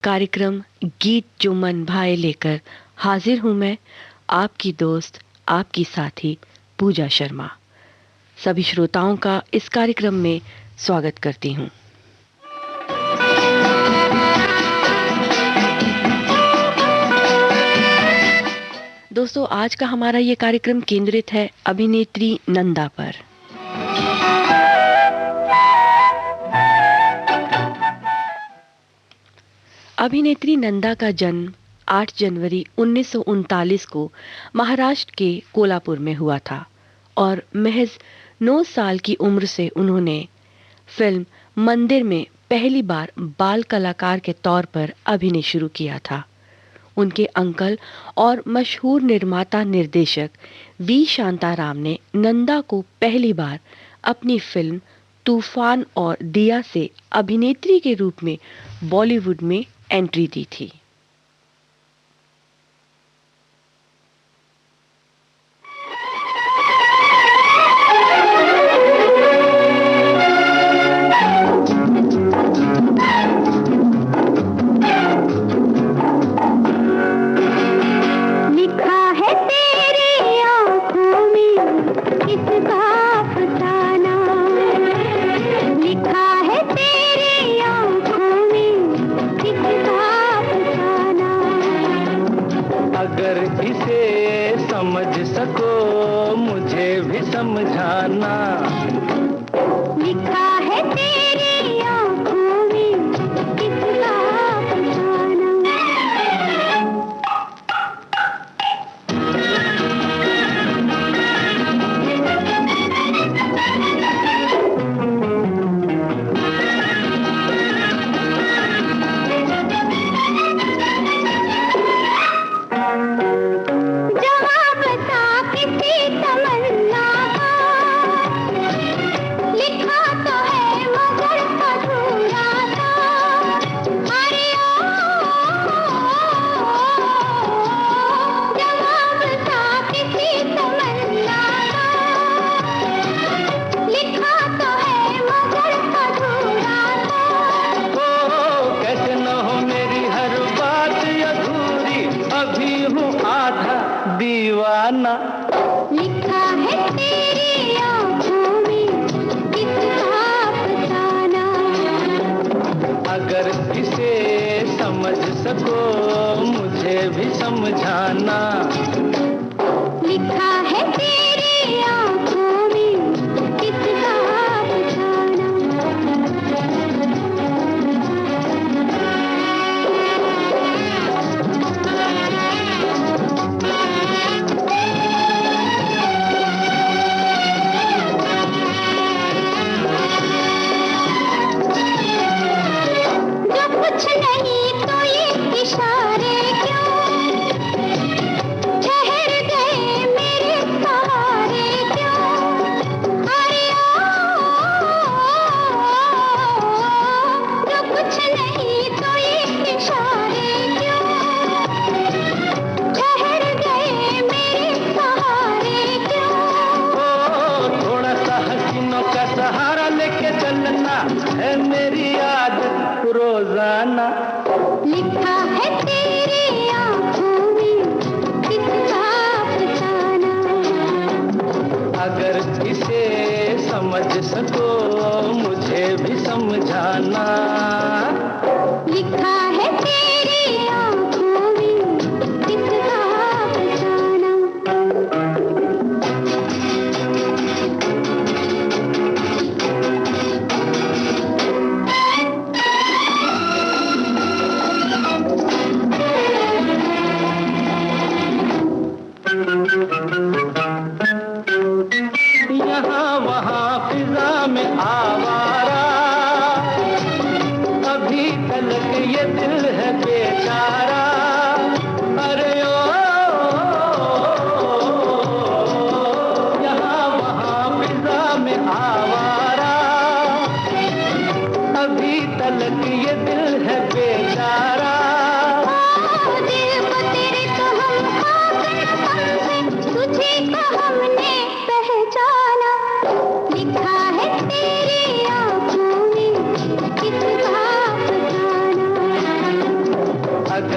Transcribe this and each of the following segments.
कार्यक्रम गीत जो मन भाए लेकर हाजिर हूं मैं, आपकी दोस्त, आपकी साथी पूजा शर्मा। सभी श्रोताओं का इस कार्यक्रम में स्वागत करती हूं। दोस्तों, आज का हमारा ये कार्यक्रम केंद्रित है अभिनेत्री नंदा पर। अभिनेत्री नंदा का जन्म 8 जनवरी 1939 को महाराष्ट्र के कोल्हापुर में हुआ था और महज 9 साल की उम्र से उन्होंने फिल्म मंदिर में पहली बार बाल कलाकार के तौर पर अभिनय शुरू किया था। उनके अंकल और मशहूर निर्माता निर्देशक वी शांताराम ने नंदा को पहली बार अपनी फिल्म तूफान और दिया से अभिनेत्री के रूप में बॉलीवुड में एंट्री दी थी।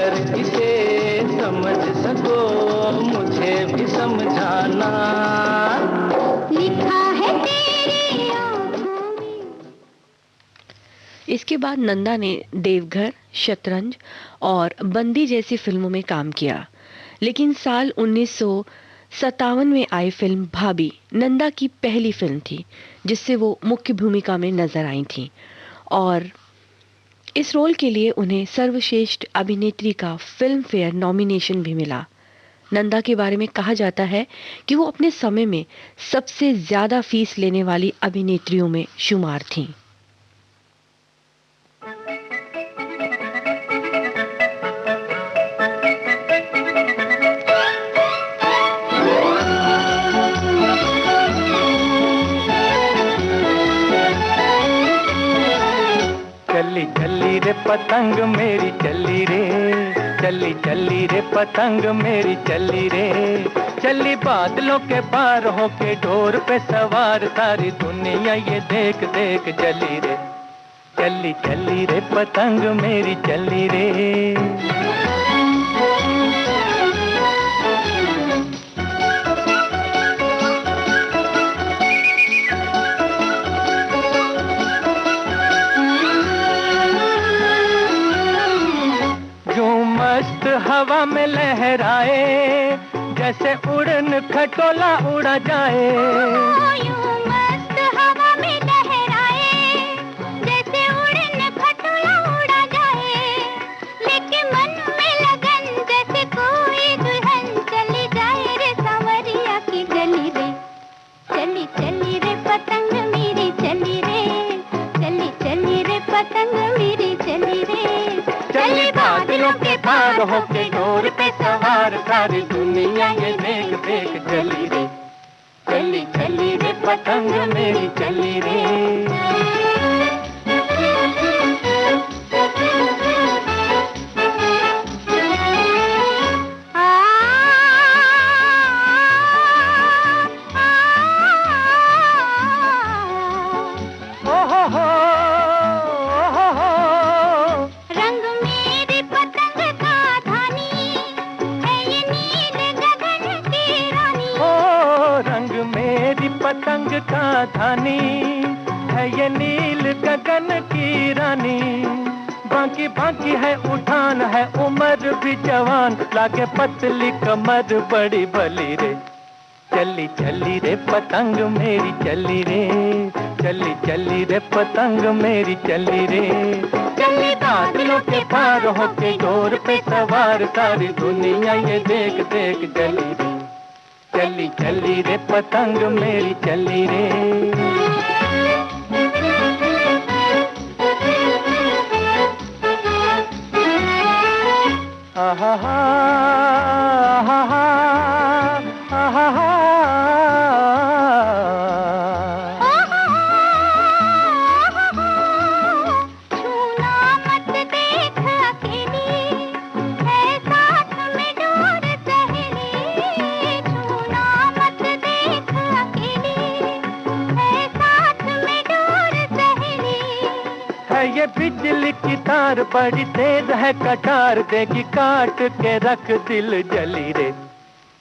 अगर इसे समझ सको मुझे भी समझाना, लिखा है तेरी आँखों में। इसके बाद नंदा ने देवघर, शतरंज और बंदी जैसी फिल्मों में काम किया, लेकिन साल 1957 में आई फिल्म भाभी नंदा की पहली फिल्म थी जिससे वो मुख्य भूमिका में नजर आई थीं और इस रोल के लिए उन्हें सर्वश्रेष्ठ अभिनेत्री का फिल्म फेयर नॉमिनेशन भी मिला। नंदा के बारे में कहा जाता है कि वो अपने समय में सबसे ज्यादा फीस लेने वाली अभिनेत्रियों में शुमार थीं। चली चली रे पतंग मेरी चली रे, चली चली रे पतंग मेरी चली रे, चली बादलों के पार होके डोर पे सवार, सारी दुनिया ये देख देख चली रे, चली चली रे पतंग मेरी चली रे। मस्त हवा में लहराए, जैसे उड़न खटोला उड़ा जाए, यूं मस्त हवा में लहराए, जैसे उड़न खटोला उड़ा जाए, लेके मन में लगन जैसे कोई दुल्हन चली जाए रे सांवरिया की गली रे, चली चली रे पतंग मेरी चली रे, चली चली रे पतंग मेरी चली रे, चली बादलों के पार होके डोर पे सवार, सारी दुनिया ये देख देख चली रे, चली चली रे पतंग मेरी चली रे। पतंग का धानी है ये नील गगन की रानी, बाकी बाकी है उठान है उम्र भी जवान, लागे पतली कमर बड़ी भली रे, चली चली रे पतंग मेरी चली रे, चली चली रे पतंग मेरी चली रे, चली बादलों के पार होके डोर पे सवार, सारी दुनिया ये देख देख चली रे, चली चली रे पतंग मेरी चली रे। आहा हा आहा हा आहा हा। ये बिजली की तार बड़ी तेज है कटार, देगी काट के रख दिल जली रे,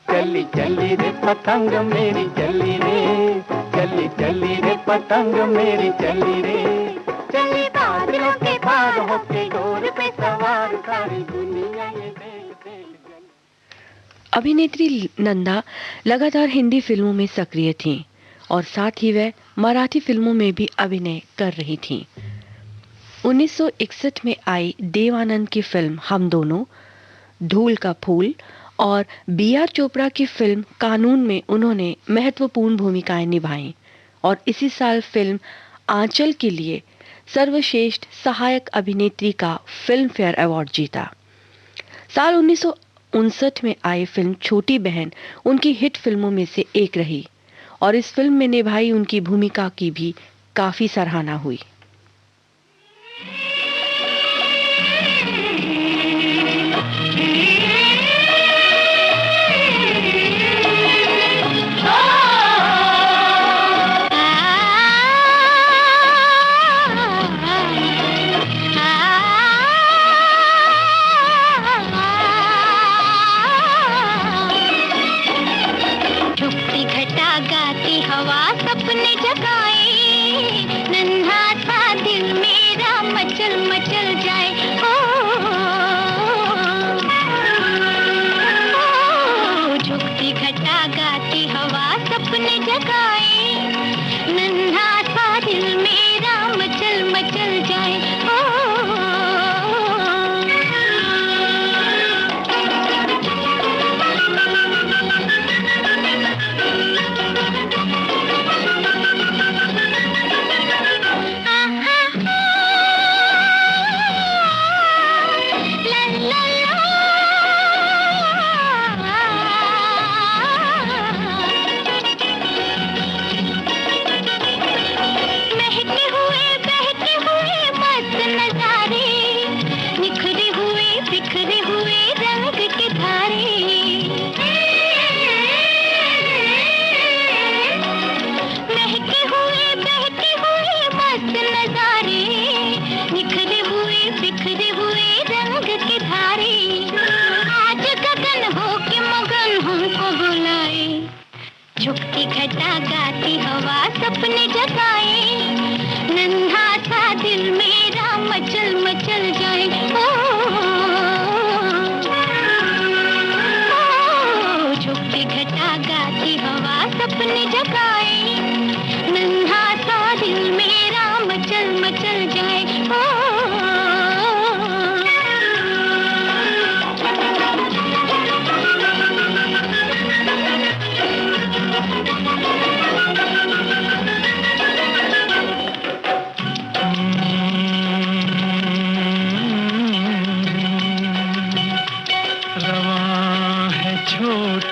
चली चली रे पतंग मेरी चली रे, चली चली रे पतंग मेरी चली रे, चली बादलों के पार होके डोर पे सवार, सारी दुनिया ये देख देख चली। अभिनेत्री नंदा लगातार हिंदी फिल्मों में सक्रिय थीं और साथ ही वह मराठी फिल्मों में भी अभिनय कर रही थीं। 1961 में आई देव आनंद की फिल्म हम दोनों, धूल का फूल और बी.आर. चोपड़ा की फिल्म कानून में उन्होंने महत्वपूर्ण भूमिकाएं निभाईं और इसी साल फिल्म आंचल के लिए सर्वश्रेष्ठ सहायक अभिनेत्री का फिल्म फेयर अवार्ड जीता। साल 1959 में आई फिल्म छोटी बहन उनकी हिट फिल्मों में से एक रही और इस फिल्म में निभाई उनकी भूमिका की भी काफी सराहना हुई।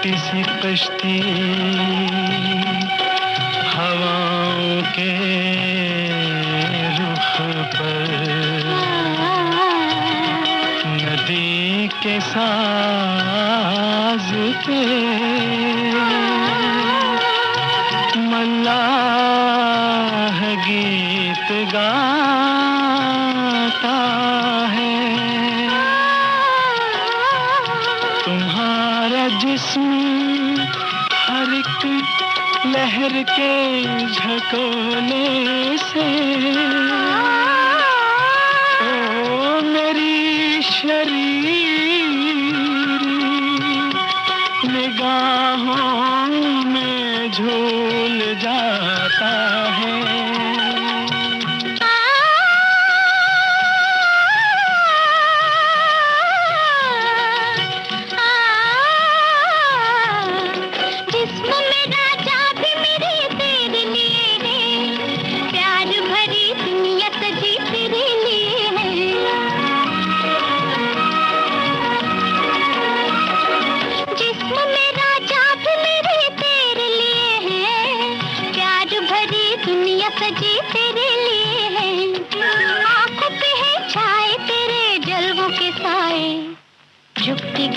छोटी सी कश्ती हवाओं के रुख पर, नदी के साज पे मल्लाह गीत गाता है। तुम्हारा जिस्म हर एक लहर के झकोले से, ओ मेरी शरीरी निगाहों में झूल जाता है।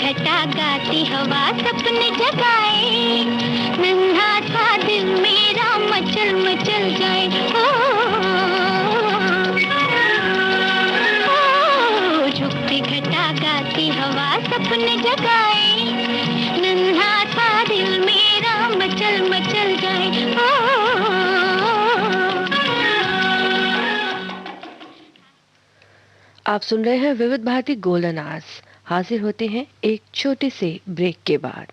घटा गाती हवा सपने जगाए, नन्हा सा दिल मेरा मचल मचल जाए। झुकती घटा गाती हवा सपने जगाए, नन्हा सा दिल मेरा मचल मचल जाए। आप सुन रहे हैं विविध भारती गोल्डन आवर्स। हाजिर होते हैं एक छोटे से ब्रेक के बाद।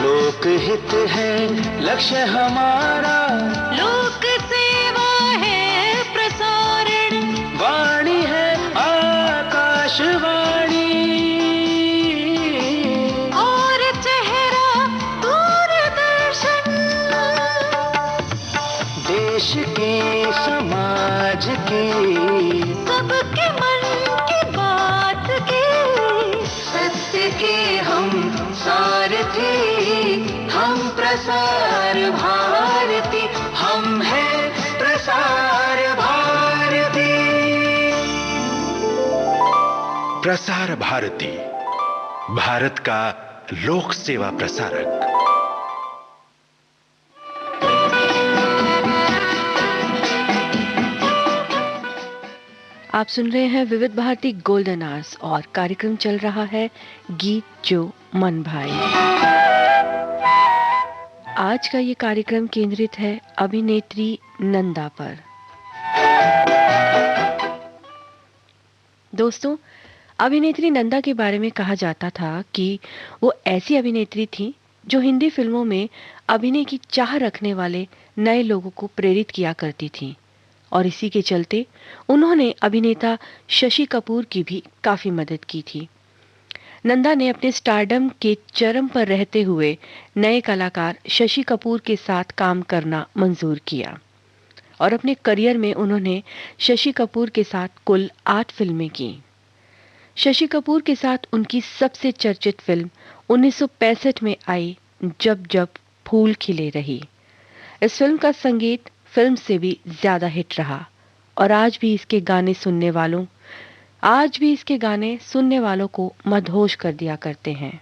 लोकहित है लक्ष्य हमारा, लोक सेवा है प्रसारण, वाणी है आकाशवाणी, देश की समाज की सबके मन की बात की, सत्य के हम सारथी, हम प्रसार भारती, हम हैं प्रसार भारती। प्रसार भारती, भारत का लोक सेवा प्रसारक। आप सुन रहे हैं विविध भारती गोल्डन आवर्स और कार्यक्रम चल रहा है गीत जो मन भाई। आज का ये कार्यक्रम केंद्रित है अभिनेत्री नंदा पर। दोस्तों, अभिनेत्री नंदा के बारे में कहा जाता था कि वो ऐसी अभिनेत्री थी जो हिंदी फिल्मों में अभिनय की चाह रखने वाले नए लोगों को प्रेरित किया करती थी और इसी के चलते उन्होंने अभिनेता शशि कपूर की भी काफी मदद की थी। नंदा ने अपने स्टारडम के चरम पर रहते हुए नए कलाकार शशि कपूर के साथ काम करना मंजूर किया और अपने करियर में उन्होंने शशि कपूर के साथ कुल 8 फिल्में की। शशि कपूर के साथ उनकी सबसे चर्चित फिल्म 1965 में आई जब जब फूल खिले रही। इस फिल्म का संगीत फिल्म से भी ज्यादा हिट रहा और आज भी इसके गाने सुनने वालों को मदहोश कर दिया करते हैं।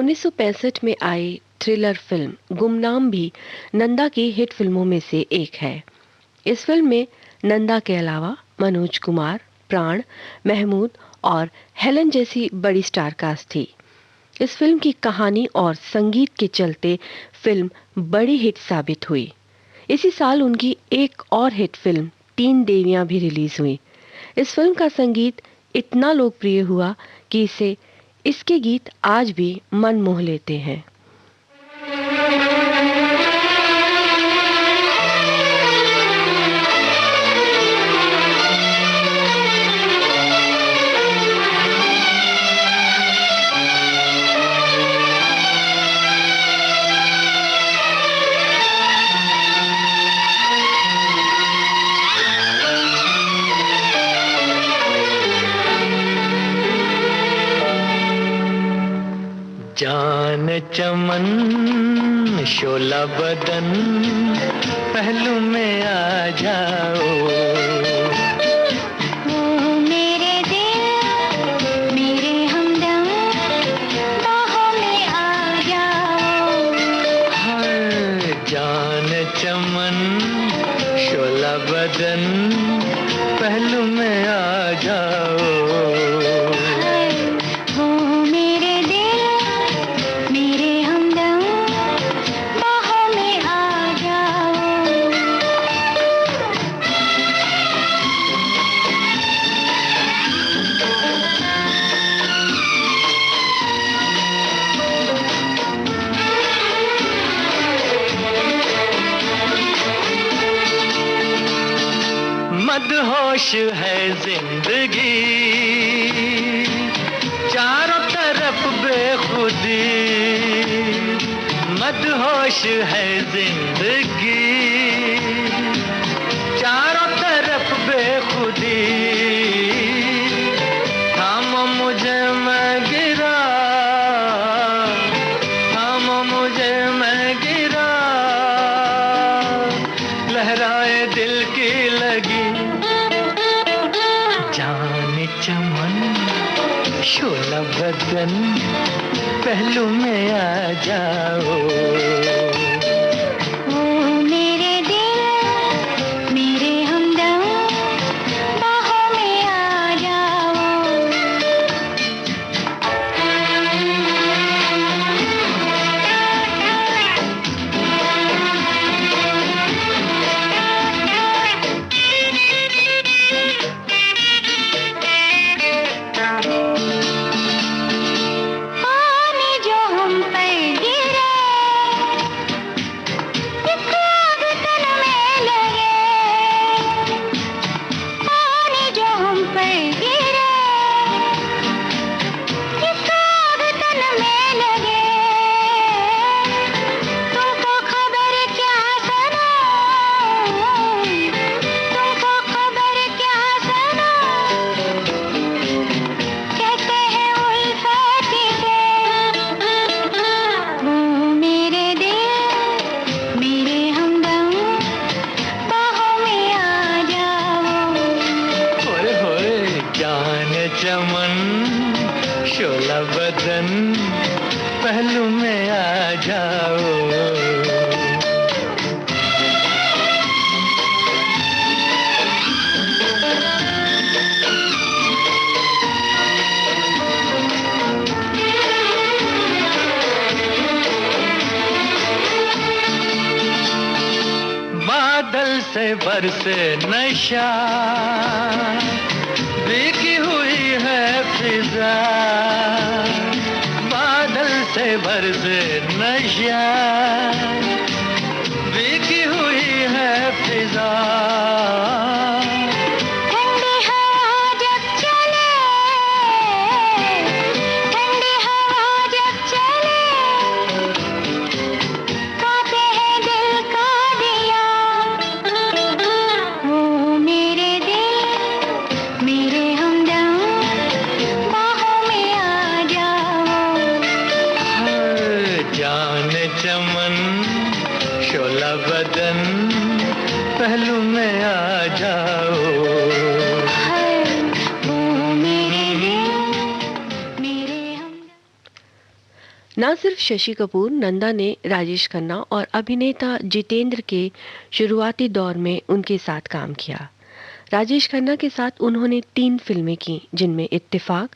1965 में आई थ्रिलर फिल्म गुमनाम भी नंदा की हिट फिल्मों में से एक है। इस फिल्म में नंदा के अलावा मनोज कुमार, प्राण, महमूद और हेलन जैसी बड़ी स्टार कास्ट थी। इस फिल्म की कहानी और संगीत के चलते फिल्म बड़ी हिट साबित हुई। इसी साल उनकी एक और हिट फिल्म तीन देवियां भी रिलीज हुई। इस फिल्म का संगीत इतना लोकप्रिय हुआ कि इसके गीत आज भी मन मोह लेते हैं। जान चमन शोला बदन पहलू में आ जाओ, मेरे दिल मेरे हमदम बाहों में आ जाओ। हर जान चमन शोला बदन पहलू में आ जाओ। मदहोश है जिंदगी चारों तरफ बेखुदी, मदहोश है जिंदगी चारों तरफ बेखुदी। थामो मुझे मैं गिरा, थामो मुझे मैं गिरा, लहराए दिल की लगी। जान चमन शोला बदन पहलू में आ जाओ, मेरे दिल मेरे हमदम बाहों में आ जाओ। चमन शोला बदन पहलू में आ जाओ। बादल से बरसे नशा, भीगी हुई है फिजा, बादल से बरसे नशा, भीगी हुई है फिजा। ठंडी हवा जब चले, ठंडी हवा जब चले, कांपते हैं दिल का दिया। ओ मेरे दिल मेरे हमदम बाहों में आ जाओ। जान चमन शोला बदन पहलू में आ जाओ। ना सिर्फ शशि कपूर, नंदा ने राजेश खन्ना और अभिनेता जितेंद्र के शुरुआती दौर में उनके साथ काम किया। राजेश खन्ना के साथ उन्होंने 3 फिल्में की, जिनमें इत्तेफाक,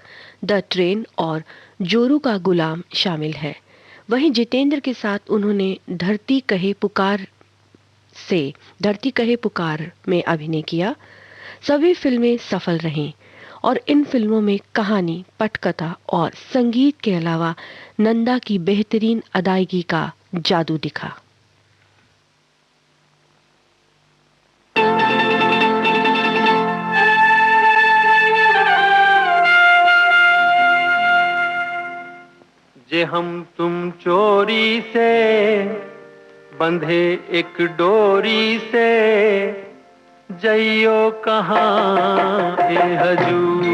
द ट्रेन और जोरू का गुलाम शामिल है। वहीं जितेंद्र के साथ उन्होंने धरती कहे पुकार में अभिनय किया। सभी फिल्में सफल रहीं और इन फिल्मों में कहानी, पटकथा और संगीत के अलावा नंदा की बेहतरीन अदायगी का जादू दिखा। जे हम तुम चोरी से बंधे एक डोरी से, जइयो कहाँ ए हजूर।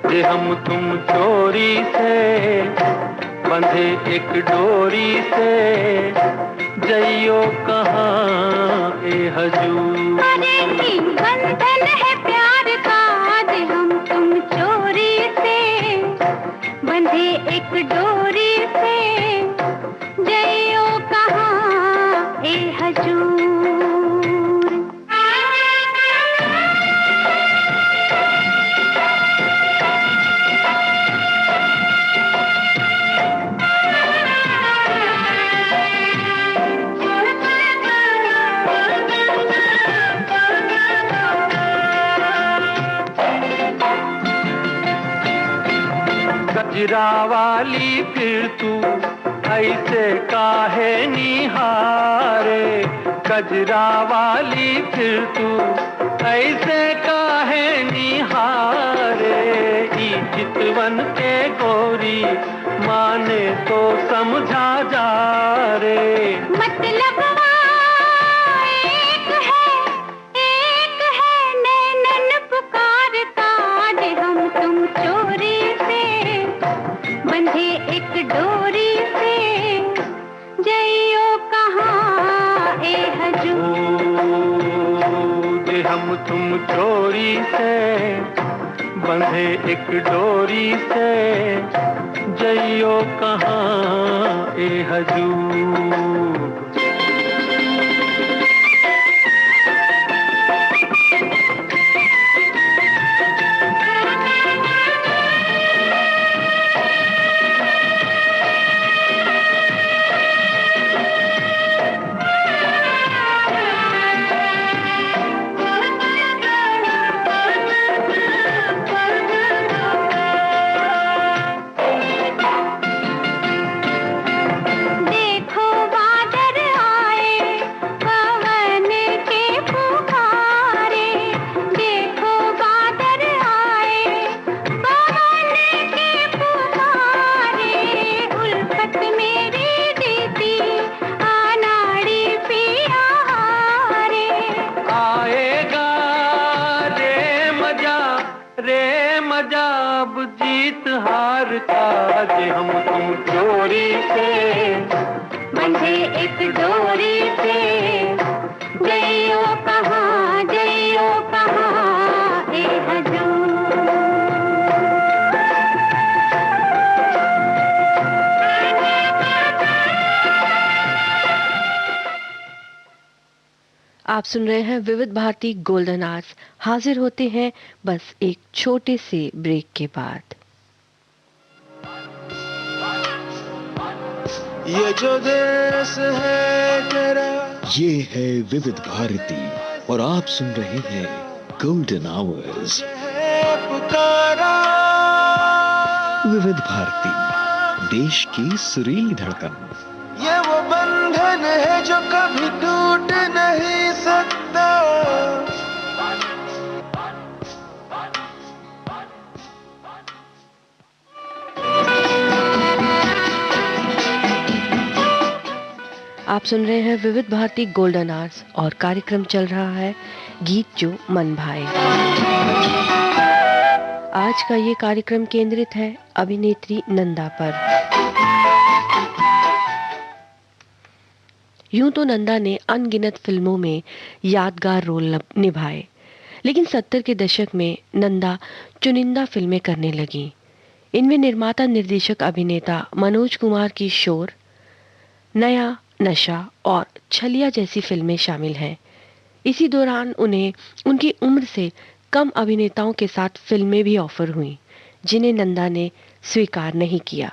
जे हम तुम चोरी से बंधे एक डोरी से, जइयो कहाँ ए हजूर। अरे की बंधन है प्यार का, जे हम तुम चोरी से बंधे एक डोरी से, जइयो कहाँ ए हजूर। गजरा वाली फिर तू ऐसे काहे निहारे, गजरा वाली फिर तू ऐसे काहे निहारे। ई चितवन के गोरी माने तो समझा जा रे। मतलब एक है नैनन पुकारता, जे हम तुम चोरी से बंधे एक डोरी से, जइयो कहाँ ए हजूर। जे हम तुम चोरी से बंधे एक डोरी से, जइयो कहाँ ए हजूर। जब जीत हार का, जे हम तुम चोरी से बंधे एक डोरी से, जइयो कहाँ ए हजूर। आप सुन रहे हैं विविध भारती गोल्डन आवर्स। हाजिर होते हैं बस एक छोटे से ब्रेक के बाद। ये जो देश है तेरा, ये है विविध भारती और आप सुन रहे हैं गोल्डन आवर्स। पुकारा विविध भारती, देश की सुरीली धड़कन। ये वो बंधन है जो कभी टूट नहीं सकता। आप सुन रहे हैं विविध भारती गोल्डन आवर्स और कार्यक्रम चल रहा है गीत जो मन भाए। आज का ये कार्यक्रम केंद्रित है अभिनेत्री नंदा पर। यूं तो नंदा ने अनगिनत फिल्मों में यादगार रोल निभाए, लेकिन 70 के दशक में नंदा चुनिंदा फिल्में करने लगी। इनमें निर्माता निर्देशक अभिनेता मनोज कुमार की शोर, नया, नशा और छलिया जैसी फिल्में शामिल हैं। इसी दौरान उन्हें उनकी उम्र से कम अभिनेताओं के साथ फिल्में भी ऑफर हुईं, जिन्हें नंदा ने स्वीकार नहीं किया।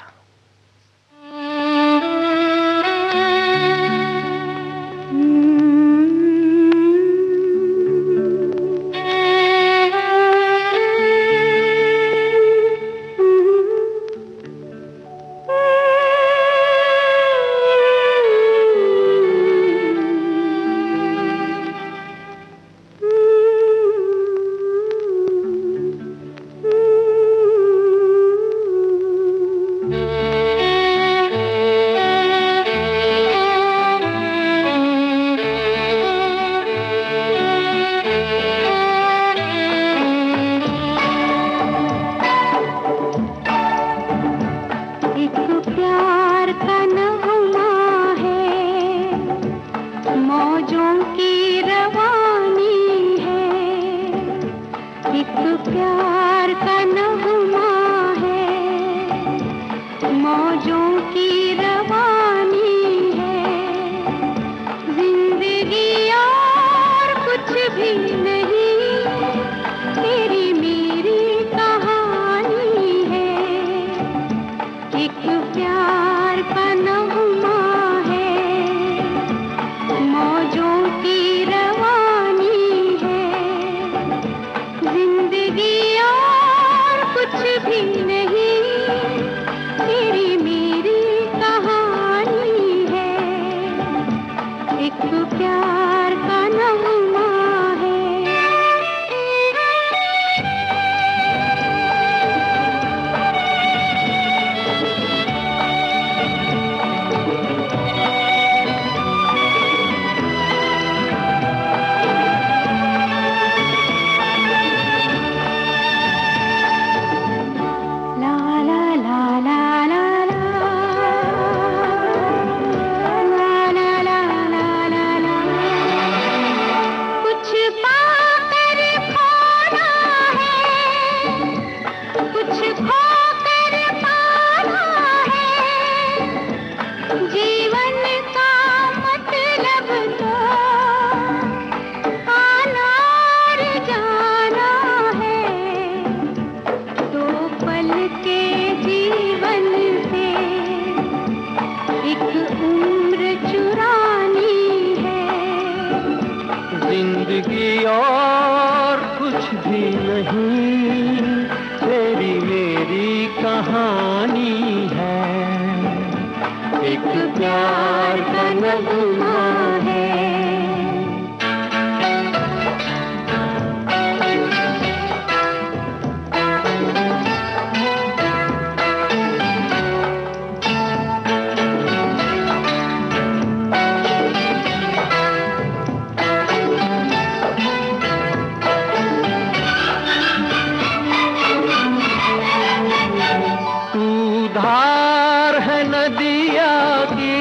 धार है नदिया की,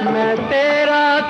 मैं तेरा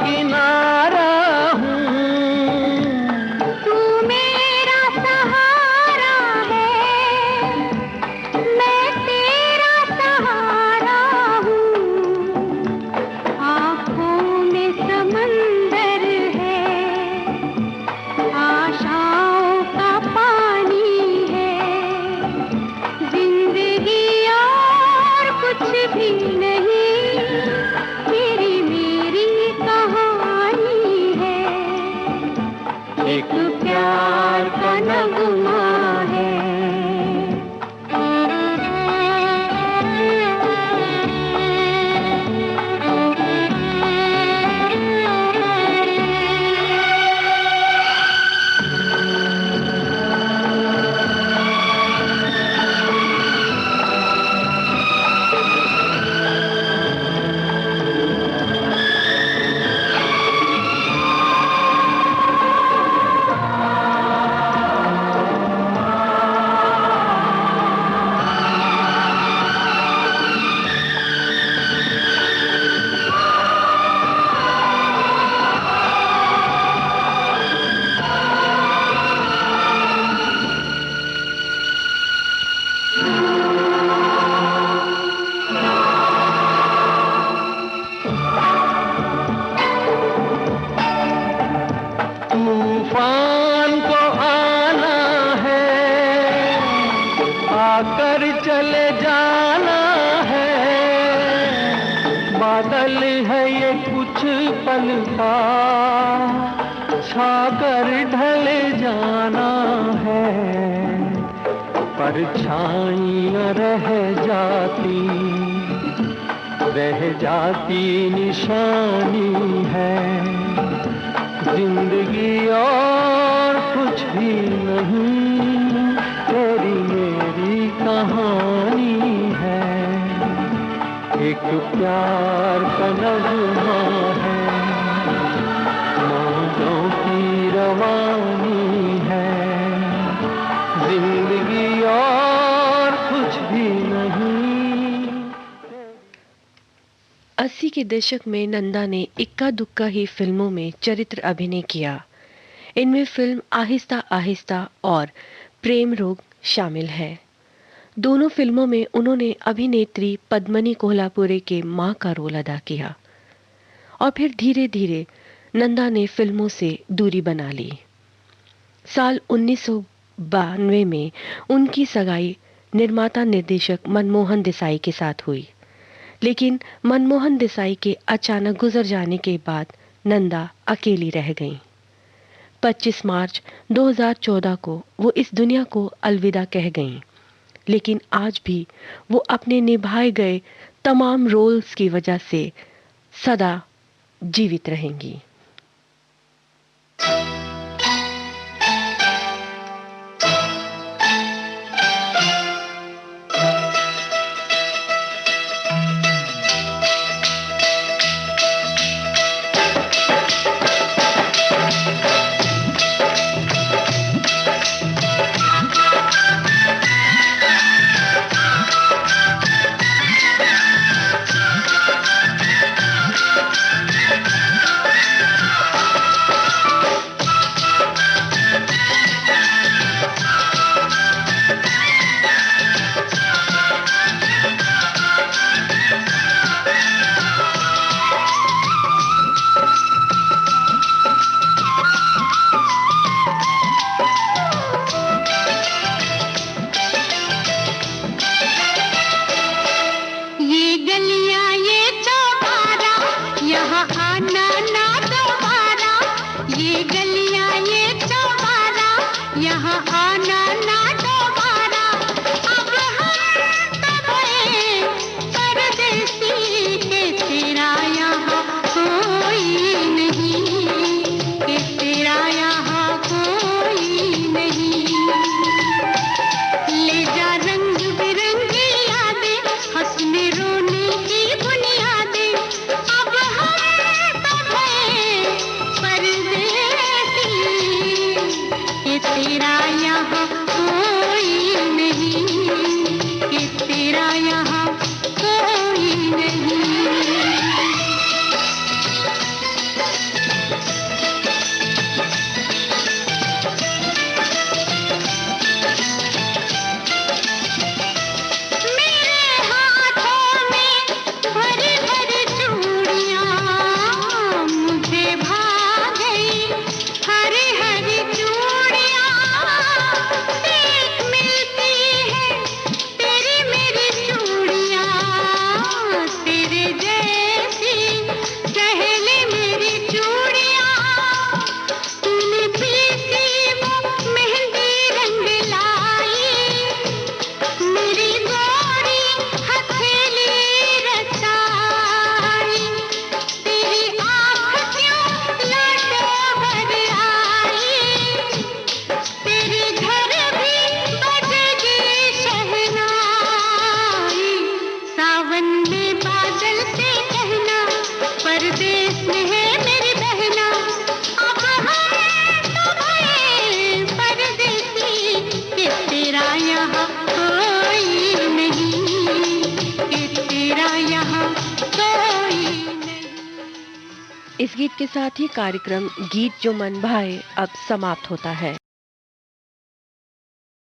बादल है ये कुछ पल का, छाकर ढले जाना है, परछाइयाँ रह जाती निशानी है। जिंदगी और कुछ भी नहीं, तेरी मेरी कहानी है। एक प्यार का नगमा है, मौजों की रवानी है। जिंदगी और कुछ भी नहीं। 80 के दशक में नंदा ने इक्का दुक्का ही फिल्मों में चरित्र अभिनय किया। इनमें फिल्म आहिस्ता आहिस्ता और प्रेम रोग शामिल है। दोनों फिल्मों में उन्होंने अभिनेत्री पद्मिनी कोल्हापुरे के मां का रोल अदा किया और फिर धीरे धीरे नंदा ने फिल्मों से दूरी बना ली। साल 1992 में उनकी सगाई निर्माता निर्देशक मनमोहन देसाई के साथ हुई, लेकिन मनमोहन देसाई के अचानक गुजर जाने के बाद नंदा अकेली रह गईं। 25 मार्च 2014 को वो इस दुनिया को अलविदा कह गईं, लेकिन आज भी वो अपने निभाए गए तमाम रोल्स की वजह से सदा जीवित रहेंगी। इस गीत के साथ ही कार्यक्रम गीत जो मन भाए अब समाप्त होता है।